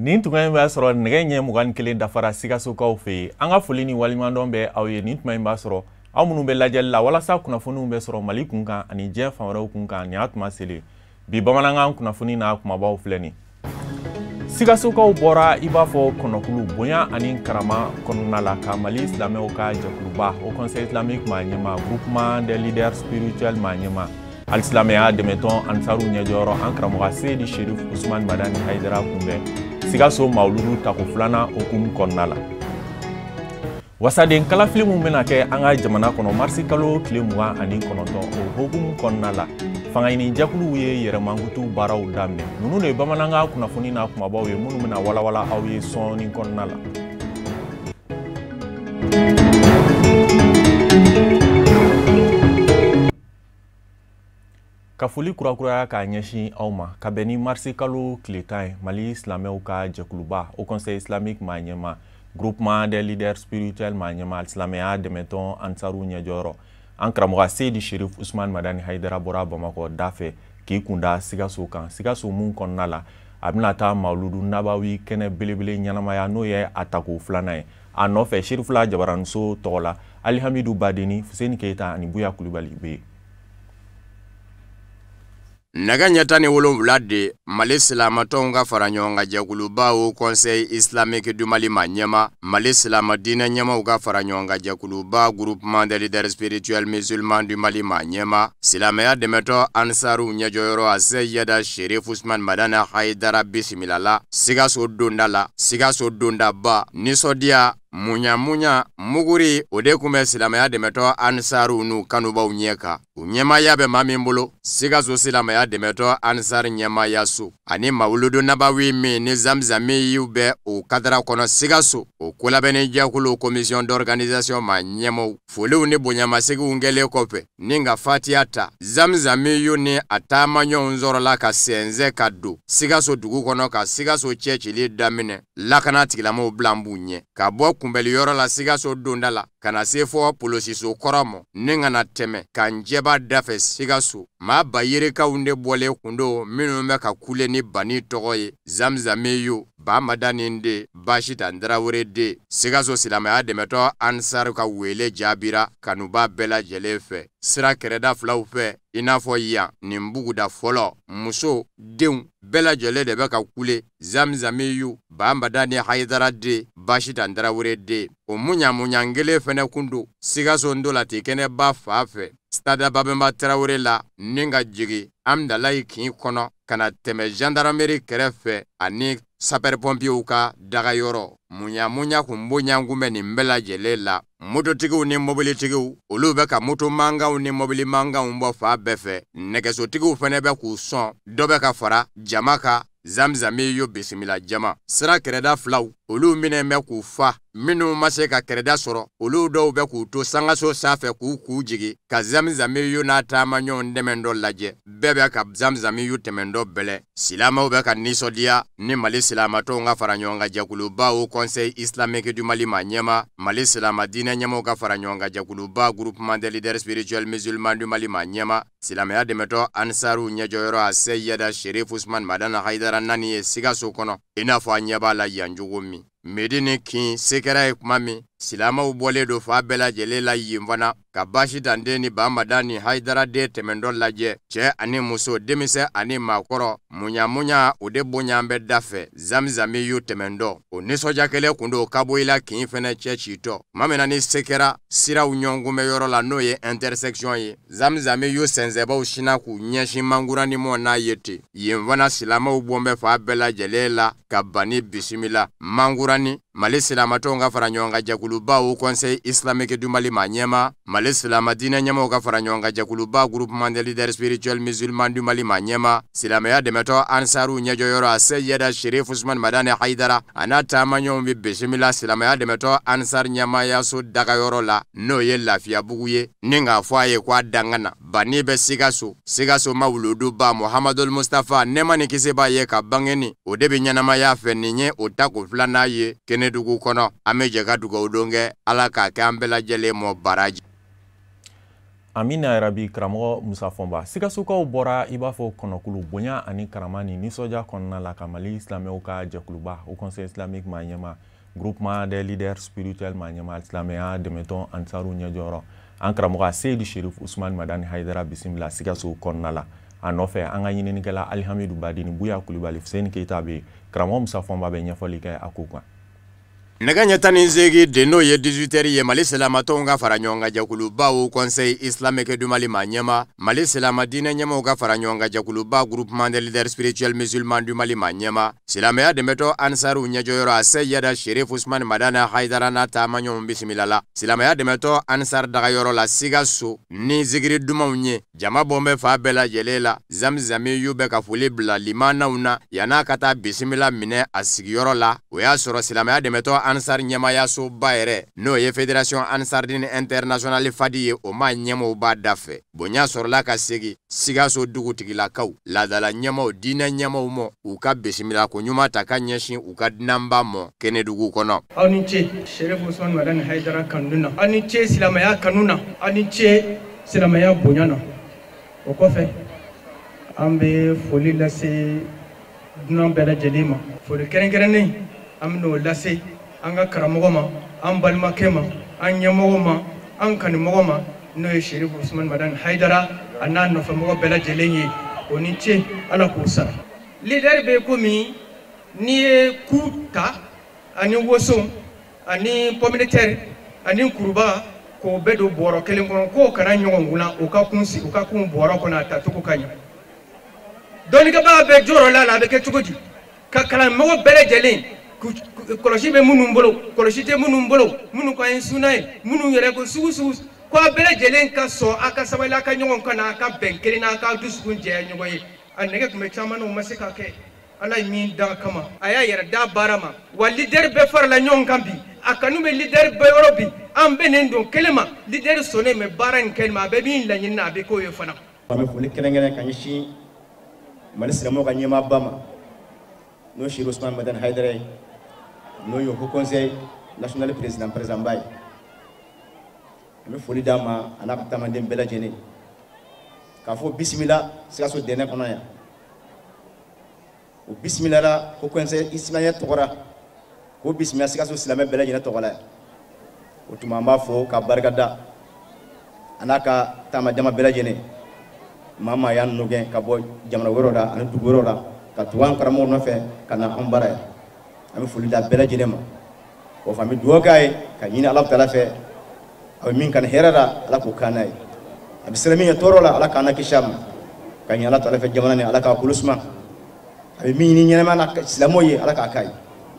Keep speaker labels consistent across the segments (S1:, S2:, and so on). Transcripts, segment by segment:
S1: Nin tuma in b'a sɔrɔ nɛgɛ ɲɛ 21 dafara Sikasokaw fɛ an ka foli ni waliɲumandɔn bɛ aw ye. Nin tuma in b'a sɔrɔ aw minnu bɛ lajɛli la walasa kunnafoniw bɛ sɔrɔ Mali kunkan ani diɲɛ fan wɛrɛw kunkan nin y'a tuma selen bi bamanankan kunnafoni n'a kumabaw filɛ nin Sikasokaw bɔra i b'a fɔ kɔnɔkulu bonya ani karama kɔnɔna la ka Mali silamɛw ka jɛkuluba au conseil islamique maa ɲɛma groupement des leaders spirituels maa ɲɛma alisilamɛya dɛmɛtɔn ansaru ɲɛjɔyɔrɔ an karamɔgɔ Seydi Sherif Usman Madani Haidara kunbɛn Sikaso Mawuludu tako filanan hukumu kɔnɔna la. Wasaden kalafili mun bɛna kɛ an ka jamana kɔnɔ marisi kalo tile 29 o hukumu kɔnɔna la. Fanga ɲini jɛkuluw ye yɛrɛmankutu baaraw daminɛ. Ninnu de ye bamanankan kunnafoni n'a kumabaw ye minnu bɛna walawala aw ye sɔɔni kɔnɔna la. Ka foli kurakuraya k'a ɲɛsin aw ma ka bɛn ni marisi kalo tile 10 Mali silamɛw ka jɛkuluba au conseil islamique maa ɲɛma groupement des leaders spirituels maa ɲɛma alisilamɛya dɛmɛtɔn ansaru ɲɛjɔyɔrɔ an karamɔgɔ Seydi Sherif Usman Madani Haidara bɔra Bamakɔ da fɛ k'i kunda Sikaso kan. Sikaso mun kɔnɔna la a bɛna taa Mawuludu nabawi kɛnɛ belebele ɲɛnamaya n'o ye a tako filanan ye. A nɔfɛ Sherifula Jabaramuso tɔgɔ la Alihamidu Badeni, Fuseni Keyita ani Buya Kulubali bɛ yen.
S2: Naga ɲɛtani 7 de Mali silamatɔnw ka fara ɲɔgɔn kan jɛkuluba au conseil islamique du Mali maa ɲɛma Mali silama diinɛ ɲɛmaw ka fara ɲɔgɔn kan jɛkuluba groupement des leaders spirituels musulmans du Mali maa ɲɛma silamɛya dɛmɛtɔ ansaru ɲɛjɔyɔrɔ a Seydi Sherif Usman Madani Haidara bisimilala Sikaso donda la Sikaso dondaba nisɔndiya munya muguri o de kun bɛ silamɛya dɛmɛtɔ ansaru n'u kanubaw ɲɛ kan u ɲɛmaya bɛ maa min bolo Sikaso silamɛya dɛmɛtɔ ansar ɲɛmaya so ani Mawuludu nabawi min ni zamzami y'u bɛ o kadara kɔnɔ Sikaso o kolabɛnni jɛkulu commission d'organisation maa ɲɛmaw foliw ni bonyamasegiw kɛlen kɔfɛ ni ka fatiya ta zamzami y'u ni a taamaɲɔgɔnw sɔrɔla ka sɛnsɛn ka don Sikaso dugu kɔnɔ ka Sikaso cɛcili daminɛ lakana tigilamɔgɔw bila b'u ɲɛ ka bɔ kunbɛli yɔrɔ la Sikaso donda la kana se fɔ polosiso kɔrɔ mɔ ni kana tɛmɛ ka njɛba dafɛ Sikaso maa ba yirikaw de bɔlen kundo minnu bɛ ka kule ni bani tɔgɔ ye zamzami y'u ba madani de Bashita Ndarawere de Sikaso silamɛya dɛmɛtɔ ansar ka wele jaabira kanuba bɛɛ lajɛlen fɛ sira kɛrɛda filaw fɛ i n'a fɔ yan nin buguda fɔlɔ muso denw bɛɛ lajɛlen de bɛ ka kule zamzami y'u ba madani Haidara de Bashita Ndarawere de o munyangele fɛnɛ kundo Sikaso ndolati kɛnɛ ba fa fɛ Stade Babemba Traoré la ni ka jigi Amdalayi kin kɔnɔ kana tɛmɛ gendarmerie kɛrɛfɛ ani sapeur-pompiers ka dagayɔrɔ munya kun bonyangun bɛ nin bɛɛ lajɛlen la mototigiw ni mobilitigiw olu bɛ ka moto mankanw ni mobili mankanw bɔ fa bɛɛ fɛ nɛgɛsotigiw fɛnɛ bɛ k'u sɔn dɔ bɛ ka fara jama ka zamzami y'u bisimila jama sira kɛrɛda filaw olu minɛ bɛ k'u fa minnu ma se ka kɛrɛda sɔrɔ olu dɔw bɛ k'u to sangaso sanfɛ k'u jigi ka zamzami y'u n'a taamaɲɔgɔnw dɛmɛ dɔ lajɛ bɛɛ bɛ ka zamzami y'u tɛmɛ dɔ bɛlɛ silamɛw bɛ ka nisɔndiya ni Mali silamatɔnw ka fara ɲɔgɔn kan jɛkuluba au conseil islamique du Mali maa ɲɛma Mali silama diinɛ ɲɛmaw ka fara ɲɔgɔn kan jɛkuluba groupement des leaders spirituels musulmans du Mali maa ɲɛma silamɛya dɛmɛtɔ ansaru ɲɛjɔyɔrɔ a Seydi Sherif Usman Madani Haidara nani ye Sikaso kɔnɔ i n'a fɔ a ɲɛ b'a la yan cogo min Medini kin sekɛrɛ ye kuma min silamɛw bɔlen do fa bɛɛ lajɛlen la yen fana ka Bashita ni ba Madani Haidara de tɛmɛndɔ lajɛ cɛ ani muso denmisɛn ani maakɔrɔ munya o de bonya bɛ da fɛ zamzami y'u tɛmɛndɔ o nisɔndiya kelen kun do kaboyila kin fɛnɛ cɛ citɔ ma min ni sekɛra siraw ɲɔgɔn bɛ yɔrɔ la n'o ye intersection ye zamzami y'u sɛnsɛbaw sina k'u ɲɛsin mangurani mɔ n'a ye ten yen fana silamɛw bɔn bɛ fa bɛɛ lajɛlen la ka bani bisimila mangurani Mali silamatɔnw ka fara ɲɔgɔn kan jɛkuluba au conseil islamique du Mali maa ɲɛma Mali silama diinɛ ɲɛmaw ka fara ɲɔgɔn kan jɛkuluba groupement des leaders spirituels musulmans du Mali maa ɲɛma silamɛya dɛmɛtɔ ansaru ɲɛjɔyɔrɔ a Seydi Sherif Usman Madani Haidara a n'a taamaɲɔgɔnw bɛ bisimila silamɛya dɛmɛtɔ ansar ɲɛmayaso dagayɔrɔ la n'o ye Lafiyabugu ye ni k'a fɔ a ye k'a dangana bani bɛ Sikaso Mawuluduba Muhammadul Mustafa nɛɛma ni kisi b'a ye ka bangeni o de bɛ ɲɛnamaya fɛ nin ye o tako filanan ye ye Kenedugu kono ame jaga dugawu donge ala ka kɛ an bɛɛ lajɛlen mɔ baraji.
S1: Amina yarabi karamɔgɔ Musa Fɔnba Sikasokaw bɔra i b'a fɔ kɔnɔkulu bonya ani karama ni nisɔndiya kɔnɔna la ka Mali silamɛw ka jɛkuluba au conseil islamique maa ɲɛma groupement des leaders spirituels maa ɲɛma silamɛya dɛmɛtɔn ansaru ɲɛjɔyɔrɔ an karamɔgɔ Seyidu Sherif Usman Madani Haidara bisimila Sikaso kɔnɔna la a nɔfɛ an ka ɲininikɛla Alihamidu Badini Buya Kulibali Fuseni Keita bɛ karamɔgɔ Musa Fɔnba bɛ ɲɛfɔli kɛ a ko kan.
S2: Nɛgɛ ɲɛ 18 de n'o ye 18h ye Mali silamatɔnw ka fara ɲɔgɔn kan jɛkuluba au conseil islamique du Mali maa ɲɛma Mali silama diinɛ ɲɛmaw ka fara ɲɔgɔn kan jɛkuluba groupement des leaders spirituels musulmans du Mali maa ɲɛma silamɛya dɛmɛtɔ ansaru ɲɛjɔyɔrɔ a Seyida Sherif Usman Madani Haidara n'a taama ɲɔgɔn bisimila la silamɛya dɛmɛtɔ ansar dagayɔrɔ la Sikaso ni zikiri dumanw ye jama bɔn bɛ fa bɛɛ lajɛlen la zamzami y'u bɛ ka foli bila limanaw na yan'a ka taa bisimila minɛ a sigiyɔrɔ la o y'a sɔrɔ silamɛya dɛmɛtɔ Ansar ɲɛmayaso ba yɛrɛ n'o ye Fédération Ansardine Internationale Fadi ye o ma ɲɛmaw b'a da fɛ bonya sɔrɔla ka segi Sikaso dugutigilakaw laadala ɲɛmaw diinɛ ɲɛmaw mɔ u ka bisimila ko ɲuman ta ka ɲɛsin u ka dunanba mɔ Kenedugu kɔnɔ.
S3: Aw ni ce Sherif Usman Madani Haidara kanu na aw ni ce silamɛya kanu na aw ni ce silamɛya bonya na o kɔfɛ an bɛ foli lase dunan bɛɛ lajɛlen ma foli kɛrɛnkɛrɛnnen an bɛ n'o lase an ka karamɔgɔ ma an balimakɛ ma an ɲɛmɔgɔ ma an kanumɔgɔ ma n'o ye Sherif Usman Madani Haidara a n'a nɔfɛmɔgɔ bɛɛ lajɛlen ye o ni ce ala k'o sara. Leader bɛ komi n'i ye ku ta ani woson ani pomme de terre ani kuruba k'o bɛɛ don bɔrɔ kelen kɔnɔ k'o kana ɲɔgɔn kunna o ka kun si o ka kun bɔrɔ kɔnɔ a tacogo ka ɲɛ. Dɔnnikɛbaga bɛ jɔyɔrɔ la a bɛ kɛ cogo di ka kalanmɔgɔ bɛɛ lajɛlen kɔlɔsi bɛ minnu bolo kɔlɔsi tɛ minnu bolo minnu ka ɲi sunna ye minnu yɛrɛ ko sugu sugu k'a bɛɛ lajɛlen ka sɔn a ka sabali a ka ɲɔgɔn kan n'a ka bɛn kelen n'a ka dusukun jɛya ɲɔgɔn ye a nɛgɛ tun bɛ caman na o ma se ka kɛ ala ye min da kama a y'a yɛrɛ da baara ma wa leader bɛɛ farala ɲɔgɔn kan bi a kanu bɛ leader bɛɛ yɔrɔ bi an bɛ nin don kelen ma leader sɔnnen mɛ baara in kɛli ma a bɛ min laɲini na a bɛ k'o ye fana.
S4: An bɛ foli kɛrɛnkɛrɛn ka ɲɛsin Mali silamɛw ka ɲɛmaaba ma n'o ye Sherif Usman Madani Haidara ye n'o ye Haut Conseil national président ba ye an bɛ foli d'a ma a n'a ka taamaden bɛɛ lajɛlen k'a fɔ bisimila Sikaso dɛnɛ kɔnɔ yan o bisimila la Haut Conseil islamique tɔgɔ la k'o bisimila Sikaso silamɛ bɛɛ lajɛlen tɔgɔ la o tuma an b'a fɔ ka barika da a n'a ka taamajama bɛɛ lajɛlen maa y'an nɔ gɛn ka bɔ jamana wɛrɛw la ani dugu wɛrɛw la ka tugu an karamɔgɔw nɔfɛ ka na an baara yan an bɛ foli da bɛɛ lajɛlen ma o fɔ an bɛ dugawu k'a ye ka ɲini Alahu Taala fɛ a bɛ min kan hɛrɛ la Ala k'o k'an n'a ye a bɛ siran min ɲɛ tɔɔrɔ la Ala k'an na kisi a ma ka ɲini Alahu Taala fɛ jamana ni Ala k'a bolo suma a bɛ min ɲini ɲɛnɛma na silamɛw ye Ala k'a k'a ye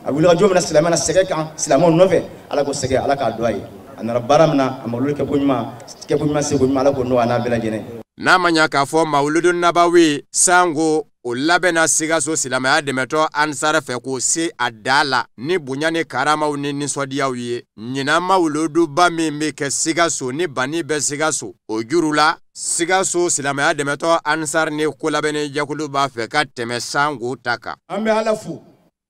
S4: a wuli ka jɔ min na silamɛ na sɛgɛ kan silamɛw nɔfɛ Ala k'o sɛgɛ Ala k'a dɔn a ye a nana baara min na a mawuludu kɛko ɲuman seko ɲuman Ala k'o nɔgɔya n'a bɛɛ lajɛlen.
S2: N'a ma ɲa k'a fɔ mawuludu nabawi sango o labɛnna Sikaso silamɛya dɛmɛtɔ ansar fɛ k'o se a da la ni bonya ni karamaw ni nisɔndiyaw ye ɲinan mawuluduba min bɛ kɛ Sikaso ni bani bɛ Sikaso o juru la Sikaso silamɛya dɛmɛtɔ ansar ni ko labɛnni jɛkulu b'a fɛ ka tɛmɛ sango ta kan.
S5: An bɛ Ala fo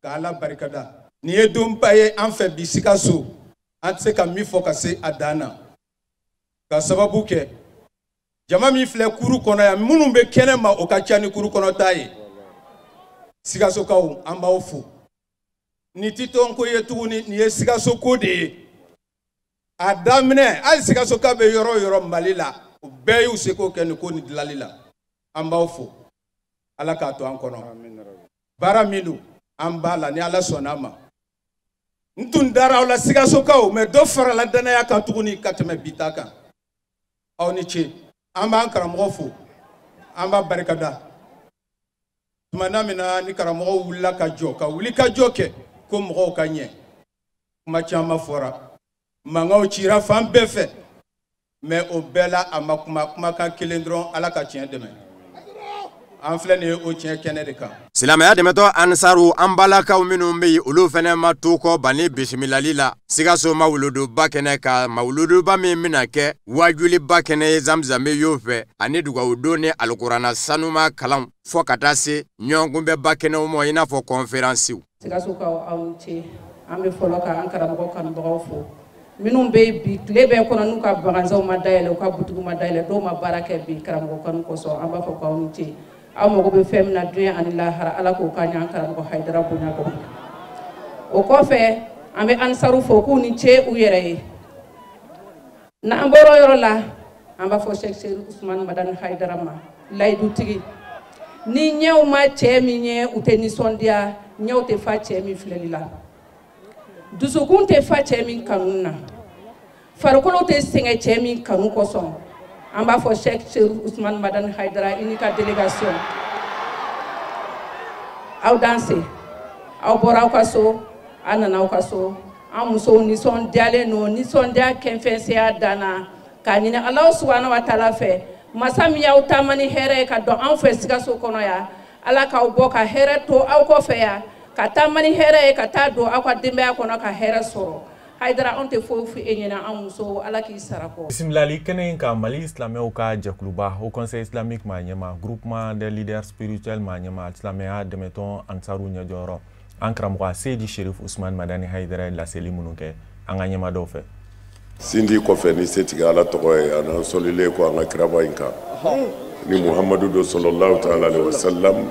S5: ka Ala barikada nin ye donba ye an fɛ bi Sikaso an tɛ se ka min fɔ ka se a dan na ka sababu kɛ jama min filɛ kuru kɔnɔ yan minnu bɛ kɛnɛ ma o ka ca ni kuru kɔnɔ ta ye Sikasokaw an b'aw fo ni ti tɔn ko ye tuguni nin ye Sikaso ko de ye a daminɛ hali Sikasoka bɛ yɔrɔ o yɔrɔ Mali la o bɛɛ y'u seko kɛ nin ko nin dilali la an b'aw fo Ala k'a to an kɔnɔ baara min don an b'a la ni Ala sɔnna ma n tun dara aw la Sikasokaw mɛ dɔ farala danaya kan tuguni ka tɛmɛ bi ta kan aw ni ce an b'an karamɔgɔ fo an b'a barikada tumana min na ni karamɔgɔ wulila ka jɔ ka wuli ka jɔ kɛ ko mɔgɔw ka ɲɛ kuma caman fɔra mankanw cira fan bɛɛ fɛ mɛ o bɛɛ la a ma kumakan kelen dɔrɔn Ala ka tiɲɛ dɛmɛ an filɛ nin ye o tiɲɛ kɛnɛ de kan.
S2: Silamɛya dɛmɛtɔ ansaru an balakaw minnu bɛ yen olu fana ma to kɔ bani bisimilali la Sikaso mawuluduba kɛnɛ ka mawuluduba min bɛna kɛ wajuliba kɛnɛ ye zamzame y'o fɛ ani dugawudon ni alikuranna sanuma kalan fɔ ka taa se ɲɔgɔnkunbɛba kɛnɛw ma i n'a fɔ conférences.
S6: Sikasokaw aw ni ce an bɛ fɔlɔ ka an karamɔgɔ kanubagaw fo minnu bɛ bi tile bɛɛ kɔnɔ n'u ka baganzaw ma dayɛlɛ u ka butigiw ma dayɛlɛ dɔw ma baara kɛ bi karamɔgɔ kanu kosɔn an b'a fɔ k'aw ni ce aw mago bɛ fɛn min na duɲa ani lahara ala k'o k'a ɲɛ an karamɔgɔ Hayidara bonya kɔrɔ o kɔfɛ an bɛ ansaru fo k'u ni ce u yɛrɛ ye n'an bɔra yɔrɔ la an b'a fɔ Sheikh Usmane Madani Hayidara ma layidutigi ni ɲɛw ma cɛ min ye u tɛ nisɔndiya ɲɛw tɛ fa cɛ min filɛli la dusukun tɛ fa cɛ min kanu na farikolo tɛ sɛgɛn cɛ min kanu kosɔn an b'a fɔ Sheikh Usmane Madani Hayidara i ni ka délégation aw danse aw bɔra aw ka so aw nana aw ka so an musow nisɔndiyalen don nisɔndiya kɛnfɛnseya danna k'a ɲini Alahu subahanahu wa taala fɛ masa min y'aw taama ni hɛrɛ ye ka dɔn anw fɛ Sikaso kɔnɔ yan ala k'aw bɔ ka hɛrɛ to aw kɔfɛ yan ka taama ni hɛrɛ ye ka taa don aw ka denbaya kɔnɔ ka hɛrɛ sɔrɔ Hayidara anw tɛ foyi fɔ e ɲɛna an muso ala k'i sara kɔ.
S1: Bisimilali kɛnɛ in ka Mali silamɛw ka jɛkuluba Haut Conseil Islamique maa ɲɛma Groupement des leaders spirituels maa ɲɛma silamɛya dɛmɛtɔn ansaru ɲɛjɔyɔrɔ an karamɔgɔ Seydi Cherif Usmane Madani Hayidara laseli minnu kɛ an ka ɲɛmaadɔw fɛ.
S7: Sindi kɔfɛ ni setigi ala tɔgɔ ye ana solilen ko an ka kiraba in kan ni Muhamadu do sallallahu ta'ala alaihi wasallam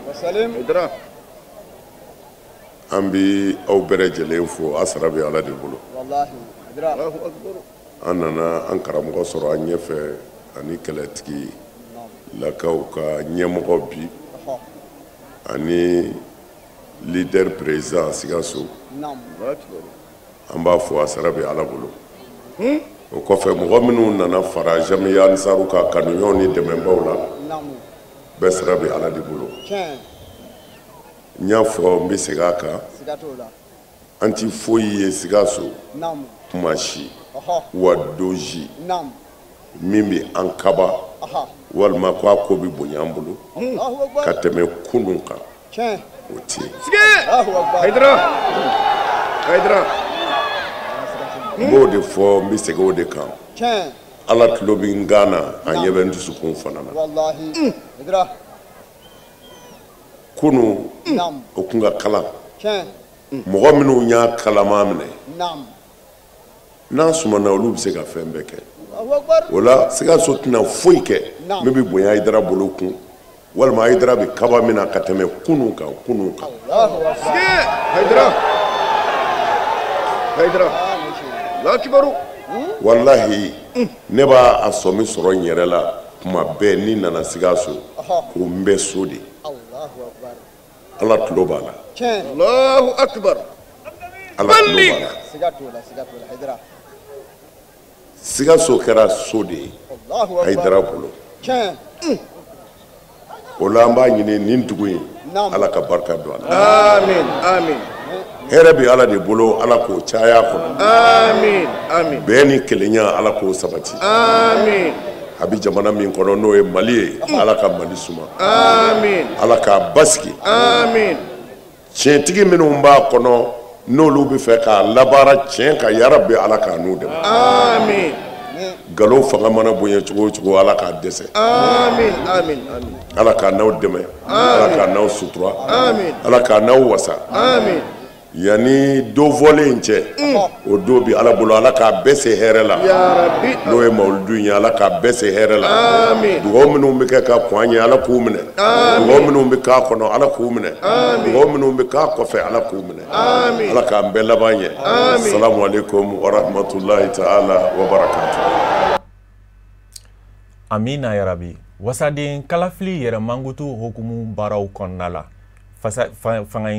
S7: an bi aw bɛɛ lajɛlen fo a sara bɛ ala de bolo an nana an karamɔgɔ sɔrɔ an ɲɛfɛ ani kɛlɛtigi lakaw ka ɲɛmɔgɔ bi ani leader président Sikaso an b'a fo a sara bɛ ala bolo o kɔfɛ mɔgɔ minnu nana fara jamiya ansaru ka kanuɲɔgɔnw ni dɛmɛbaw la bɛɛ sara bɛ ala de bolo n y'a fɔ n bɛ segin a kan an ti foyi ye Sikaso kuma si wa doji min bɛ an kaba walima ko a ko bɛ bonya an bolo ka tɛmɛ kunun kan o tɛ yen n b'o de fɔ n bɛ segin o de kan ala tulo bɛ n kan na a ɲɛ bɛ n dusukun fana na kunun o kun ka kalan mɔgɔ minnu y'a kalama minɛ n'a sumana olu bɛ se ka fɛn bɛɛ kɛ o la Sikaso tɛna foyi kɛ min bɛ bonya Hayidara bolo kun walima Hayidara bɛ kaba min na ka tɛmɛ kunun kan wallahi ne b'a a sɔmi sɔrɔ n yɛrɛ la kuma bɛɛ ni nana Sikaso ko n bɛ so de ala tulo b'a la Allahu akbar ala tulo b'a la Sikaso kɛra so de ye Hayidara bolo o la an b'a ɲini nin dugu in ala ka barika don a la amin hɛrɛ bɛ ala de bolo ala k'o caya kɔnɔ amin bɛn ni kelenya ala k'o sabati amin a bɛ jamana min kɔnɔ n'o ye Mali ye ala ka Mali suma amin ala k'a basigi amin tiɲɛtigi minnu b'a kɔnɔ n'olu bɛ fɛ k'a labaara tiɲɛ kan yarabi ala k'a n'u dɛmɛ amin nkalon fanga mana bonya cogo o cogo ala k'a dɛsɛ amin ala k'a n'aw dɛmɛ ala k'a n'aw sutura ala k'a n'aw wasa amin yanni do fɔlen cɛ o do bi ala bolo ala k'a bɛɛ se hɛrɛ la n'o ye mawuludu ye ala k'a bɛɛ se hɛrɛ la dugawu minnu bɛ kɛ ka kɔn an ye ala k'u minɛ dugawu minnu bɛ k'a kɔnɔ ala k'u minɛ dugawu minnu bɛ k'a kɔfɛ ala k'u minɛ ala k'an bɛɛ laban ɲɛ assalamu alaikum wa rahmatulahi ta'ala wa barakatuh.
S1: Amina yarabi wasaden kalafili yɛrɛ mankutu hukumu baaraw kɔnɔna la fanga